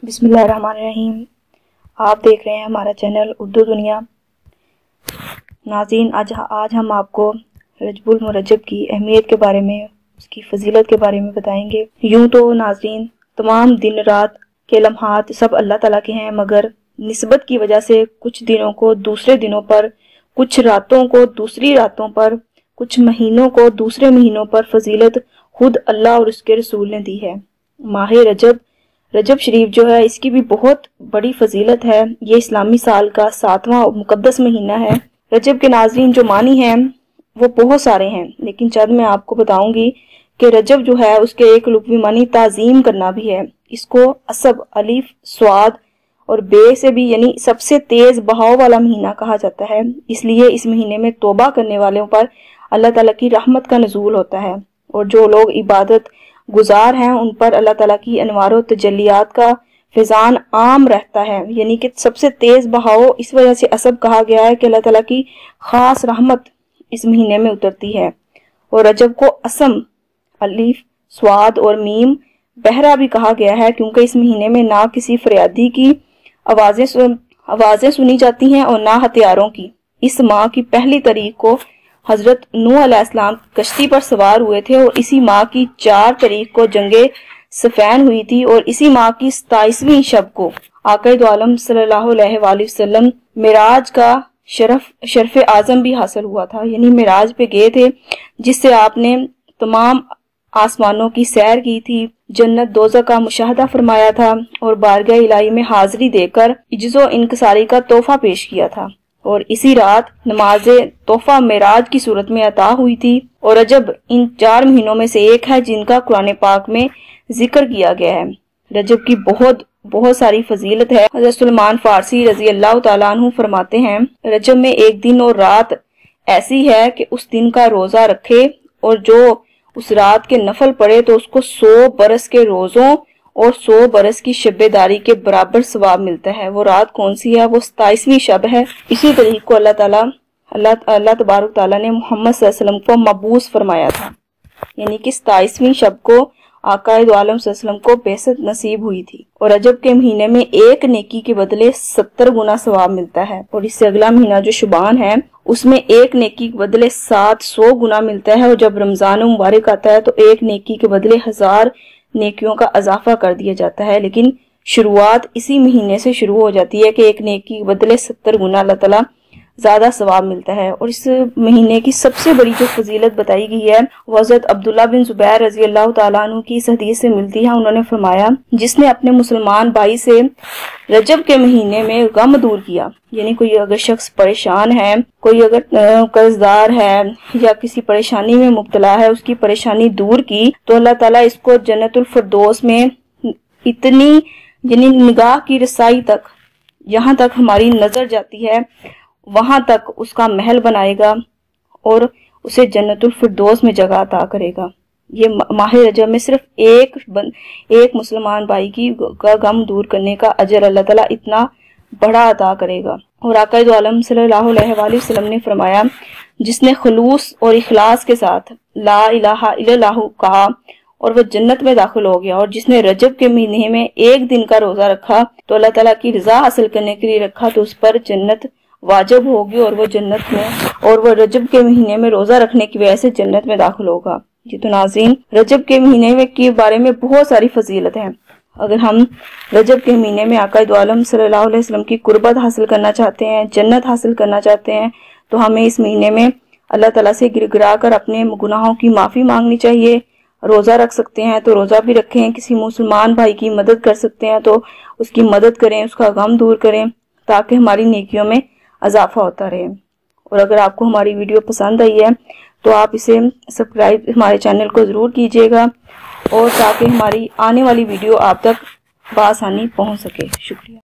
بسم اللہ الرحمن الرحیم۔ آپ دیکھ رہے ہیں ہمارا چینل اردو دنیا۔ ناظرین، آج ہم آپ کو رجب المرجب کی اہمیت کے بارے میں، اس کی فضیلت کے بارے میں بتائیں گے۔ یوں تو ناظرین، تمام دن رات کے لمحات سب اللہ تعالیٰ کے ہیں، مگر نسبت کی وجہ سے کچھ دنوں کو دوسرے دنوں پر، کچھ راتوں کو دوسری راتوں پر، کچھ مہینوں کو دوسرے مہینوں پر فضیلت خود اللہ اور اس کے رسول نے دی ہے۔ ماہ رجب شریف جو ہے، اس کی بھی بہت بڑی فضیلت ہے۔ یہ اسلامی سال کا 7واں مقدس مہینہ ہے۔ رجب کے ناظرین جو معنی ہیں وہ بہت سارے ہیں، لیکن چند میں آپ کو بتاؤں گی کہ رجب جو ہے اس کے ایک لغوی معنی تعظیم کرنا بھی ہے۔ اس کو عصب، الف، صاد اور بے سے بھی یعنی سب سے تیز بہاؤ والا مہینہ کہا جاتا ہے۔ اس لیے اس مہینے میں توبہ کرنے والوں پر اللہ تعالیٰ کی رحمت کا نزول ہوتا ہے، اور جو لوگ عبادت گزار ہیں ان پر اللہ تعالیٰ کی انوار و تجلیات کا فیضان عام رہتا ہے۔ یعنی کہ سب سے تیز بہاؤ اس وجہ سے عصب کہا گیا ہے کہ اللہ تعالیٰ کی خاص رحمت اس مہینے میں اترتی ہے۔ اور رجب کو اسم، الف، صاد اور میم بہرا بھی کہا گیا ہے، کیونکہ اس مہینے میں نہ کسی فریادی کی آوازیں سنی جاتی ہیں اور نہ ہتھیاروں کی۔ اس ماہ کی پہلی تاریخ کو حضرت نوح علیہ السلام کشتی پر سوار ہوئے تھے، اور اسی ماہ کی 4 تاریخ کو جنگ صفین ہوئی تھی، اور اسی ماہ کی 27ویں شب کو آقا دو عالم صلی اللہ علیہ وآلہ وسلم معراج کا شرف اعظم بھی حاصل ہوا تھا۔ یعنی معراج پہ گئے تھے، جس سے آپ نے تمام آسمانوں کی سیر کی تھی، جنت دوزخ کا مشاہدہ فرمایا تھا، اور بارگاہ الہی میں حاضری دے کر عجز و انکساری کا تحفہ پیش کیا تھا۔ اور اسی رات نماز تحفہ معراج کی صورت میں عطا ہوئی تھی۔ اور رجب ان 4 مہینوں میں سے ایک ہے جن کا قرآن پاک میں ذکر کیا گیا ہے۔ رجب کی بہت ساری فضیلت ہے۔ حضرت سلمان فارسی رضی اللہ تعالیٰ عنہ فرماتے ہیں، رجب میں ایک دن اور رات ایسی ہے کہ اس دن کا روزہ رکھے اور جو اس رات کے نفل پڑے تو اس کو 100 برس کے روزوں اور 100 برس کی شب داری کے برابر ثواب ملتا ہے۔ وہ رات کون سی ہے؟ وہ 27ویں شب ہے۔ اسی طریق کو اللہ تبارک تعالیٰ نے محمد صلی اللہ علیہ وسلم کو مبعوث فرمایا تھا، یعنی کہ 27ویں شب کو آقا دو عالم صلی اللہ علیہ وسلم کو بعثت نصیب ہوئی تھی۔ اور رجب کے مہینے میں ایک نیکی کے بدلے 70 گنا ثواب ملتا ہے، اور اس سے اگلا مہینہ جو شعبان ہے اس میں ایک نیکی کے بدلے 700 گنا ملتا ہے، اور جب رمضان مبارک آتا ہے تو ایک نیکی کے بدلے 1000 نیکیوں کا اضافہ کر دیا جاتا ہے۔ لیکن شروعات اسی مہینے سے شروع ہو جاتی ہے کہ ایک نیکی کے بدلے 70 گنا اللہ تعالیٰ زیادہ ثواب ملتا ہے۔ اور اس مہینے کی سب سے بڑی جو فضیلت بتائی گئی ہے وہ حضرت عبداللہ بن زبیر رضی اللہ تعالیٰ عنہ کی اس حدیث سے ملتی ہے۔ انہوں نے فرمایا، جس نے اپنے مسلمان بھائی سے رجب کے مہینے میں غم دور کیا، یعنی کوئی اگر شخص پریشان ہے، کوئی اگر قرضدار ہے یا کسی پریشانی میں مبتلا ہے، اس کی پریشانی دور کی تو اللہ تعالیٰ اس کو جنت الفردوس میں اتنی یعنی نگاہ کی رسائی تک، جہاں تک ہماری نظر جاتی ہے وہاں تک اس کا محل بنائے گا اور اسے جنت الفردوس میں جگہ عطا کرے گا۔ یہ ماہ رجب میں صرف ایک مسلمان بھائی کا غم دور کرنے کا اجر اللہ تعالیٰ اتنا بڑا عطا کرے گا۔ اور آقا دو عالم صلی اللہ علیہ وآلہ وسلم نے فرمایا، جس نے خلوص اور اخلاص کے ساتھ لا الہ الا اللہ کہا اور وہ جنت میں داخل ہو گیا، اور جس نے رجب کے مہینے میں ایک دن کا روزہ رکھا تو اللہ تعالیٰ کی رضا حاصل کرنے کے لیے رکھا تو اس پر جنت واجب ہوگی، اور وہ رجب کے مہینے میں روزہ رکھنے کی وجہ سے جنت میں داخل ہوگا۔ جی تو ناظرین، رجب کے مہینے کے بارے میں بہت ساری فضیلت ہیں۔ اگر ہم رجب کے مہینے میں آقا دو عالم صلی اللہ علیہ وسلم کی قربت حاصل کرنا چاہتے ہیں، جنت حاصل کرنا چاہتے ہیں، تو ہمیں اس مہینے میں اللہ تعالیٰ سے گر گرا کر اپنے گناہوں کی معافی مانگنی چاہیے۔ روزہ رکھ سکتے ہیں تو روزہ بھی رکھیں، کسی مسلمان بھائی کی مدد کر سکتے ہیں تو اس کی مدد کریں، اس کا غم دور کریں، تاکہ ہماری نیکیوں میں اضافہ ہوتا رہے۔ اور اگر آپ کو ہماری ویڈیو پسند آئی ہے تو آپ اسے سبسکرائب ہمارے چینل کو ضرور کیجیے گا، اور تاکہ ہماری آنے والی ویڈیو آپ تک بآسانی پہنچ سکے۔ شکریہ۔